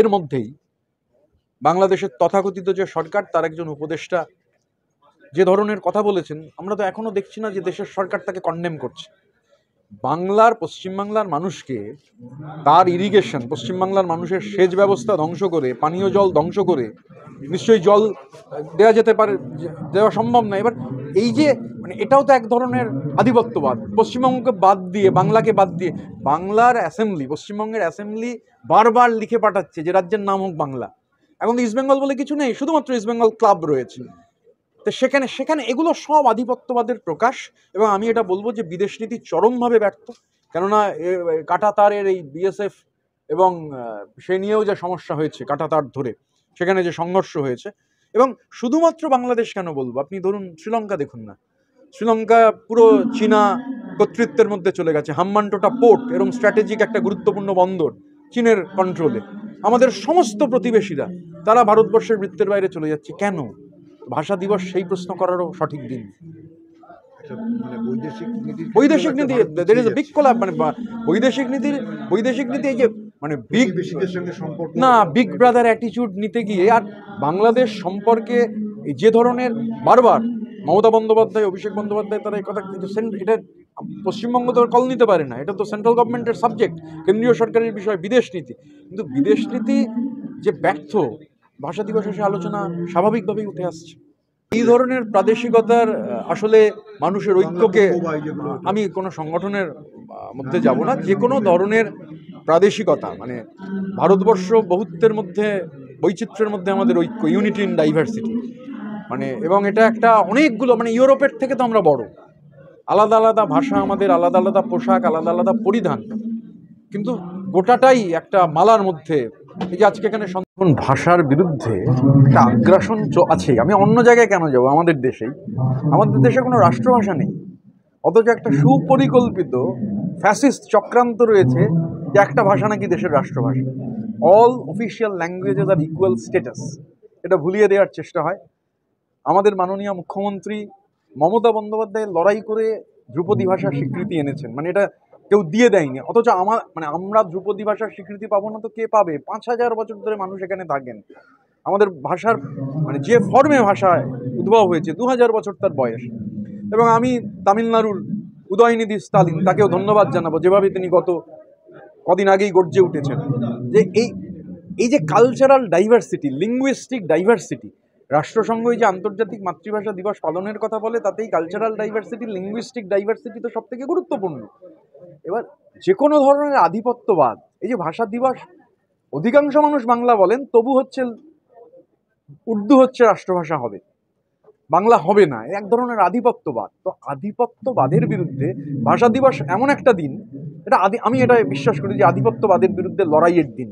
এর মধ্যেই বাংলাদেশের তথাকথিত যে সরকার, তার একজন উপদেষ্টা যে ধরনের কথা বলেছেন, আমরা তো এখনো দেখছি না যে দেশের সরকার তাকে কন্ডেম করছে। পশ্চিমবাংলার মানুষকে তার ইরিগেশন, পশ্চিমবাংলার মানুষের সেচ ব্যবস্থা ধ্বংস করে, পানীয় জল ধ্বংস করে নিশ্চয়ই জল দেওয়া যেতে পারে, দেওয়া সম্ভব না। এবার এই যে মানে এটাও তো এক ধরনের আধিপত্যবাদ। পশ্চিমবঙ্গকে বাদ দিয়ে, বাংলাকে বাদ দিয়ে, বাংলার অ্যাসেম্বলি, পশ্চিমবঙ্গের অ্যাসেম্বলি বারবার লিখে পাঠাচ্ছে যে রাজ্যের নাম হোক বাংলা। এখন তো ইস্টবেঙ্গল বলে কিছু নেই, শুধুমাত্র ইস্টবেঙ্গল ক্লাব রয়েছে। তো সেখানে এগুলো সব আধিপত্যবাদের প্রকাশ। এবং আমি এটা বলবো যে বিদেশ নীতি চরমভাবে ব্যর্থ। কেননা কাঁটাতারের এই বিএসএফ এবং সে নিয়েও যে সমস্যা হয়েছে, কাঁটাতার ধরে সেখানে যে সংঘর্ষ হয়েছে, এবং শুধুমাত্র বাংলাদেশ কেন বলবো, আপনি ধরুন শ্রীলঙ্কা দেখুন না, শ্রীলঙ্কা পুরো চীনা কর্তৃত্বের মধ্যে চলে গেছে। হাম্বানটোটা পোর্ট এবং স্ট্র্যাটেজিক একটা গুরুত্বপূর্ণ বন্দর চীনের কন্ট্রোলে। আমাদের সমস্ত প্রতিবেশীরা তারা ভারতবর্ষের বৃত্তের বাইরে চলে যাচ্ছে কেন? ভাষা দিবস সেই প্রশ্ন করারও সঠিক দিন। বৈদেশিক নীতি there is a big Kolab, মানে বৈদেশিক নীতি এই যে মানে বিগ ব্রাদার অ্যাটিটিউড নিতে গিয়ে, আর বাংলাদেশ সম্পর্কে যে ধরনের বারবার মমতা বন্দ্যোপাধ্যায়, অভিষেক বন্দ্যোপাধ্যায় তারা এই কথা, কিন্তু এটা পশ্চিমবঙ্গ তো কল নিতে পারে না, এটা তো সেন্ট্রাল গভর্নমেন্টের সাবজেক্ট, কেন্দ্রীয় সরকারের বিষয় বিদেশ নীতি। কিন্তু বিদেশ নীতি যে ব্যর্থ, ভাষা দিবসে সে আলোচনা স্বাভাবিকভাবেই উঠে আসছে। এই ধরনের প্রাদেশিকতার আসলে মানুষের ঐক্যকে, আমি কোনো সংগঠনের মধ্যে যাব না, যে কোনো ধরনের প্রাদেশিকতা, মানে ভারতবর্ষ বহুত্বের মধ্যে, বৈচিত্র্যের মধ্যে আমাদের ঐক্য, ইউনিটি ইন ডাইভার্সিটি, মানে এবং এটা একটা অনেকগুলো, মানে ইউরোপের থেকে তো আমরা বড়, আলাদা আলাদা ভাষা আমাদের, আলাদা আলাদা পোশাক, আলাদা আলাদা পরিধান, কিন্তু গোটাটাই একটা মালার মধ্যে। এই যে আজকে এখানে ভাষার বিরুদ্ধে একটা আগ্রাসন আছে। আমি অন্য জায়গায় কেন যাব? আমাদের দেশে কোনো রাষ্ট্রভাষা নেই, অথচ একটা সুপরিকল্পিত ফ্যাসিস্ট চক্রান্ত রয়েছে যে একটা ভাষা নাকি দেশের রাষ্ট্রভাষা। All official languages are equal status, এটা ভুলিয়ে দেওয়ার চেষ্টা হয়। আমাদের মাননীয় মুখ্যমন্ত্রী মমতা বন্দ্যোপাধ্যায় লড়াই করে ধ্রুপদী ভাষার স্বীকৃতি এনেছেন, মানে এটা কেউ দিয়ে দেয়নি। অথচ আমরা ধ্রুপদী ভাষার স্বীকৃতি পাবো না তো কে পাবে? 5,000 বছর ধরে মানুষ এখানে থাকেন। আমাদের ভাষার মানে যে ফর্মে ভাষায় উদ্ভব হয়েছে, 2000 বছর তার বয়স। এবং আমি তামিলনাড়ুর উদয়নিধি স্টালিন, তাকেও ধন্যবাদ জানাবো, যেভাবে তিনি গত কদিন আগেই গর্জে উঠেছেন যে এই যে কালচারাল ডাইভার্সিটি, লিঙ্গুইস্টিক ডাইভার্সিটি, রাষ্ট্রসংঘ এই যে আন্তর্জাতিক মাতৃভাষা দিবস পালনের কথা বলে, তাতেই কালচারাল ডাইভার্সিটি, লিঙ্গুইস্টিক ডাইভার্সিটি তো সব থেকে গুরুত্বপূর্ণ। এবার যে কোনো ধরনের আধিপত্যবাদ, এই যে ভাষা দিবস, অধিকাংশ মানুষ বাংলা বলেন, তবু হচ্ছে উর্দু হচ্ছে রাষ্ট্রভাষা হবে, বাংলা হবে না, এক ধরনের আধিপত্যবাদ। তো আধিপত্যবাদের বিরুদ্ধে ভাষা দিবস এমন একটা দিন, আমি এটা বিশ্বাস করি যে আধিপত্যবাদের বিরুদ্ধে লড়াইয়ের দিন।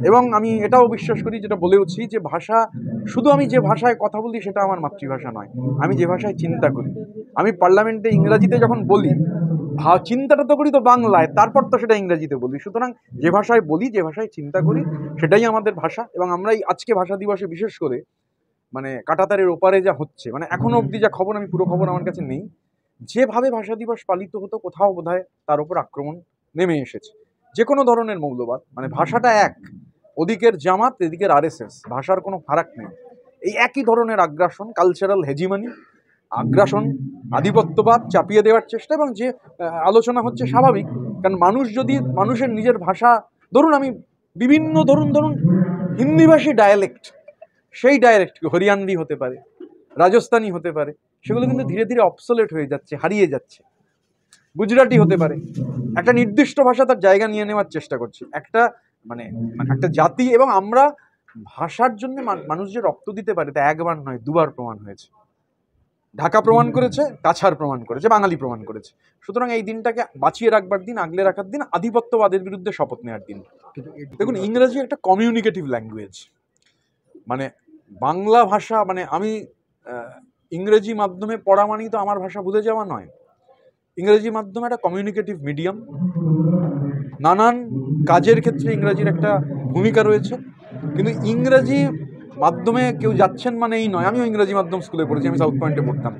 এবং আমি এটাও বিশ্বাস করি, যেটা বলেওছি, যে ভাষা, শুধু আমি যে ভাষায় কথা বলি সেটা আমার মাতৃভাষা নয়, আমি যে ভাষায় চিন্তা করি। আমি পার্লামেন্টে ইংরাজিতে যখন বলি, চিন্তাটা তো করি তো বাংলায়, তারপর তো সেটা ইংরেজিতে বলি। সুতরাং যে ভাষায় বলি, যে ভাষায় চিন্তা করি, সেটাই আমাদের ভাষা। এবং আমরা আজকে ভাষা দিবসে বিশেষ করে মানে কাঁটাতারের ওপারে যা হচ্ছে, মানে এখনো অবধি যা খবর, আমি পুরো খবর আমার কাছে নেই, যেভাবে ভাষা দিবস পালিত হতো, কোথাও বোধহয় তার উপর আক্রমণ নেমে এসেছে। যে কোনো ধরনের মৌলবাদ, মানে ভাষাটা এক, ওদিকের জামাত, এদিকের আরএসএস, ভাষার কোনো ফারাক নেই। এই একই ধরনের আগ্রাসন, কালচারাল হেজিমানি, আগ্রাসন, আধিপত্যবাদ চাপিয়ে দেওয়ার চেষ্টা। এবং যে আলোচনা হচ্ছে স্বাভাবিক, কারণ মানুষ যদি মানুষের নিজের ভাষা, ধরুন ধরুন হিন্দিভাষী ডায়ালেক্ট, সেই ডায়ালেক্ট হরিয়ানভি হতে পারে, রাজস্থানী হতে পারে, সেগুলো কিন্তু ধীরে ধীরে অবসোলেট হয়ে যাচ্ছে, হারিয়ে যাচ্ছে। গুজরাটি হতে পারে, একটা নির্দিষ্ট ভাষা তার জায়গা নিয়ে নেওয়ার চেষ্টা করছে একটা একটা জাতি। এবং আমরা ভাষার জন্য মানুষ যে রক্ত দিতে পারে, তা একবার নয়, দুবার প্রমাণ হয়েছে। ঢাকা প্রমাণ করেছে, কাছাড় প্রমাণ করেছে, বাঙালি প্রমাণ করেছে। সুতরাং এই দিনটাকে বাঁচিয়ে রাখবার দিন, আগলে রাখার দিন, আধিপত্যবাদের বিরুদ্ধে শপথ নেওয়ার দিন। দেখুন, ইংরেজি একটা কমিউনিকেটিভ ল্যাঙ্গুয়েজ, মানে বাংলা ভাষা, মানে আমি ইংরেজি মাধ্যমে পড়া মানেই তো আমার ভাষা ভুলে যাওয়া নয়। ইংরেজি মাধ্যমে একটা কমিউনিকেটিভ মিডিয়াম, নানান কাজের ক্ষেত্রে ইংরাজির একটা ভূমিকা রয়েছে। কিন্তু ইংরেজি মাধ্যমে কেউ যাচ্ছেন মানে এই নয়। আমিও ইংরেজি মাধ্যম স্কুলে পড়েছি, আমি সাউথ পয়েন্টে পড়তাম।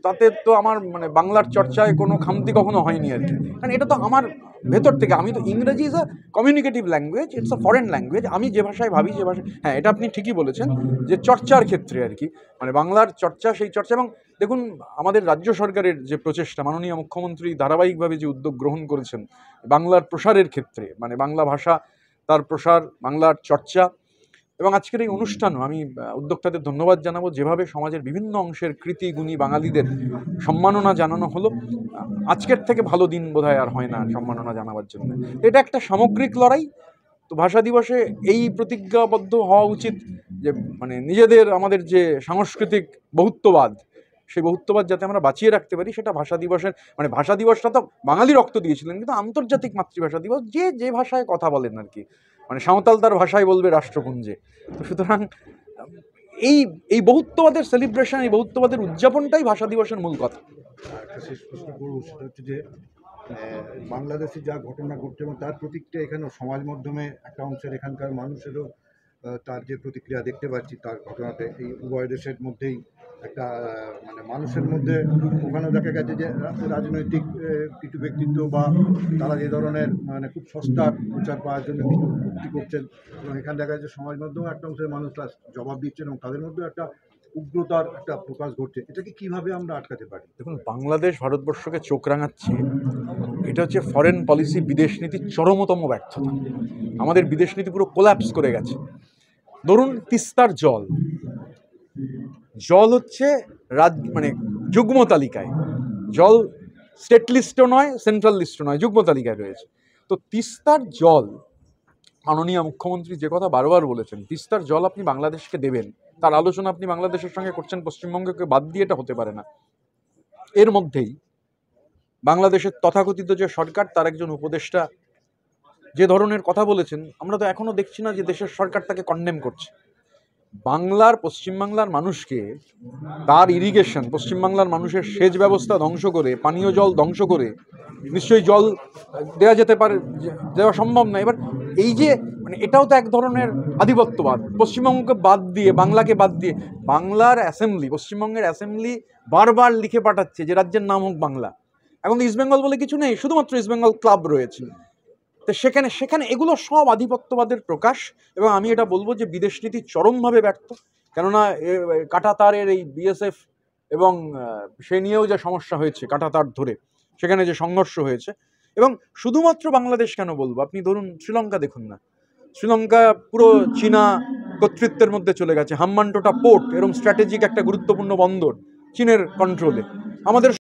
তাতে তো আমার মানে বাংলার চর্চায় কোনো খামতি কখনো হয়নি আর কি। কারণ এটা তো আমার ভেতর থেকে, আমি তো, ইংরেজি is a communicative language, it's a foreign language. আমি যে ভাষায় ভাবি, যে ভাষায়, হ্যাঁ এটা আপনি ঠিকই বলেছেন যে চর্চার ক্ষেত্রে আর কি, মানে বাংলার চর্চা, সেই চর্চা। এবং দেখুন আমাদের রাজ্য সরকারের যে প্রচেষ্টা, মাননীয় মুখ্যমন্ত্রী ধারাবাহিকভাবে যে উদ্যোগ গ্রহণ করেছেন বাংলার প্রসারের ক্ষেত্রে, মানে বাংলা ভাষা, তার প্রসার, বাংলার চর্চা, এবং আজকের এই অনুষ্ঠানও আমি উদ্যোক্তাদের ধন্যবাদ জানাবো, যেভাবে সমাজের বিভিন্ন অংশের কৃতি গুণী বাঙালিদের সম্মাননা জানানো হলো। আজকের থেকে ভালো দিন বোধহয় আর হয় না সম্মাননা জানাবার জন্য। এটা একটা সামগ্রিক লড়াই। তো ভাষা দিবসে এই প্রতিজ্ঞাবদ্ধ হওয়া উচিত যে মানে নিজেদের, আমাদের যে সাংস্কৃতিক বহুত্ববাদ, সেই বহুত্ববাদ যাতে আমরা বাঁচিয়ে রাখতে পারি, সেটা ভাষা দিবসের, মানে ভাষা দিবসটা তো বাঙালি রক্ত দিয়েছিলেন, কিন্তু আন্তর্জাতিক মাতৃভাষা দিবস যে যে ভাষায় কথা বলেন আর কি, মানে সাঁওতাল তার ভাষায় বলবে রাষ্ট্রপুঞ্জে। তো সুতরাং এই এই বহুত্ববাদের সেলিব্রেশন, এই বহুত্ববাদের উদযাপনটাই ভাষা দিবসের মূল কথা। একটা শেষ প্রশ্ন করবো, সেটা হচ্ছে যে বাংলাদেশে যা ঘটনা ঘটছে এবং তার প্রতিক্রিয়া এখানেও সমাজ মাধ্যমে একটা অংশের এখানকার মানুষেরও তার যে প্রতিক্রিয়া দেখতে পাচ্ছি তার ঘটনাতে, এই উভয় দেশের মধ্যেই একটা মানে মানুষের মধ্যে ওখানেও দেখা গেছে যে রাজনৈতিক কিছু ব্যক্তিত্ব বা তারা যে ধরনের মানে খুব সস্তার প্রচার পাওয়ার জন্য কিছু উক্তি করছেন, এবং এখানে দেখা যাচ্ছে সমাজ মাধ্যমেও একটা অংশের মানুষ তার জবাব দিচ্ছেন এবং তাদের মধ্যেও একটা উগ্রতার একটা প্রকাশ ঘটছে। এটাকে কিভাবে আমরা আটকাতে পারি? দেখুন, বাংলাদেশ ভারতবর্ষকে চোখ রাঙাচ্ছে, এটা হচ্ছে ফরেন পলিসি, বিদেশ নীতির চরমতম ব্যর্থতা। আমাদের বিদেশ নীতি পুরো কোল্যাপস করে গেছে। ধরুন তিস্তার জল, জল হচ্ছে মানে যুগ্ম তালিকায়, জল স্টেট লিস্টও নয়, সেন্ট্রাল লিস্টও নয়, যুগ্ম তালিকায় রয়েছে। তো তিস্তার জল, মাননীয় মুখ্যমন্ত্রী যে কথা বারবার বলেছেন, তিস্তার জল আপনি বাংলাদেশকে দেবেন, তার আলোচনা আপনি বাংলাদেশের সঙ্গে করছেন, পশ্চিমবঙ্গকে বাদ দিয়ে এটা হতে পারে না। এর মধ্যেই বাংলাদেশের তথাকথিত যে সরকার, তার একজন উপদেষ্টা যে ধরনের কথা বলেছেন, আমরা তো এখনো দেখছি না যে দেশের সরকার তাকে কন্ডেম করছে। বাংলার, পশ্চিমবাংলার মানুষকে, তার ইরিগেশন, পশ্চিমবাংলার মানুষের সেচ ব্যবস্থা ধ্বংস করে, পানীয় জল ধ্বংস করে নিশ্চয়ই জল দেওয়া যেতে পারে, দেওয়া সম্ভব না। এবার এই যে মানে এটাও তো এক ধরনের আধিপত্যবাদ, পশ্চিমবঙ্গকে বাদ দিয়ে, বাংলাকে বাদ দিয়ে। বাংলার অ্যাসেম্বলি, পশ্চিমবঙ্গের অ্যাসেম্বলি বারবার লিখে পাঠাচ্ছে যে রাজ্যের নাম হোক বাংলা। এখন তো ইস্টবেঙ্গল বলে কিছু নেই, শুধুমাত্র ইস্টবেঙ্গল ক্লাব রয়েছে। তো সেখানে এগুলো সব আধিপত্যবাদের প্রকাশ। এবং আমি এটা বলবো যে বিদেশ নীতি চরমভাবে ব্যর্থ। কেননা কাঁটাতারের এই বিএসএফ এবং সে নিয়েও যে সমস্যা হয়েছে, কাঁটাতার ধরে সেখানে যে সংঘর্ষ হয়েছে। এবং শুধুমাত্র বাংলাদেশ কেন বলবো, আপনি ধরুন শ্রীলঙ্কা দেখুন না, শ্রীলঙ্কা পুরো চীনা কর্তৃত্বের মধ্যে চলে গেছে। হাম্বানটোটা পোর্ট এরকম স্ট্র্যাটেজিক একটা গুরুত্বপূর্ণ বন্দর চীনের কন্ট্রোলে। আমাদের